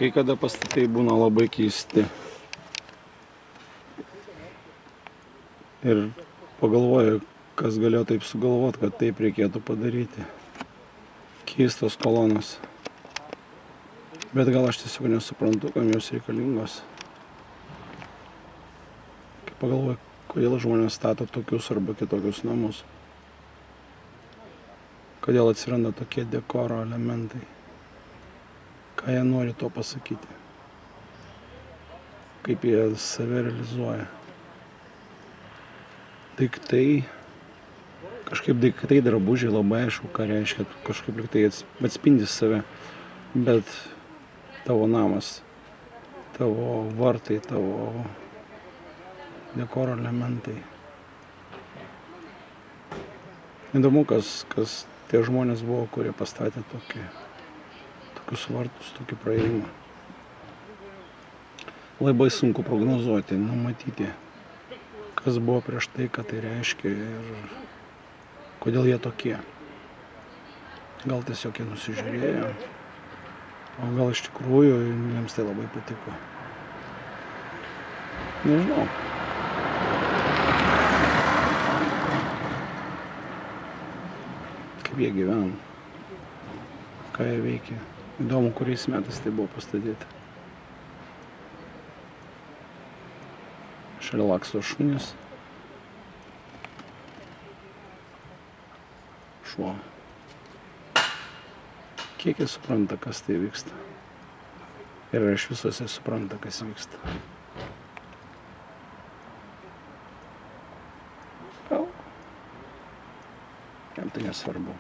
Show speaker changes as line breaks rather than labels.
Kai kada pastatai būna labai keisti. Ir pagalvoju, kas galėjo taip sugalvoti, kad taip reikėtų padaryti. Keistos kolonos. Bet gal aš tiesiog nesuprantu, kam jos reikalingos. Kai pagalvoju, kodėl žmonės stato tokius arba kitokius namus. Kodėl atsiranda tokie dekoro elementai. Ką jie nori to pasakyti. Kaip jie save realizuoja. Daiktai, kažkaip daiktai drabužiai labai aišku, ką reiškia, kažkaip lyg tai atspindi save, bet tavo namas, tavo vartai, tavo dekoro elementai. Įdomu, kas tie žmonės buvo, kurie pastatė tokius vartus, tokį praėjimą. Labai sunku prognozuoti, numatyti, kas buvo prieš tai, ką tai reiškia ir kodėl jie tokie. Gal tiesiog jie nusižiūrėjo, o gal iš tikrųjų jiems tai labai patiko. Nežinau. Kaip jie gyvena, ką jie veikia. Įdomu, kuriais metais tai buvo pastatyta. Šalia laksto šunys. Šuo. Kiek jie supranta, kas tai vyksta. Ir iš visos jie supranta, kas vyksta. Gal. Jam tai nesvarbu.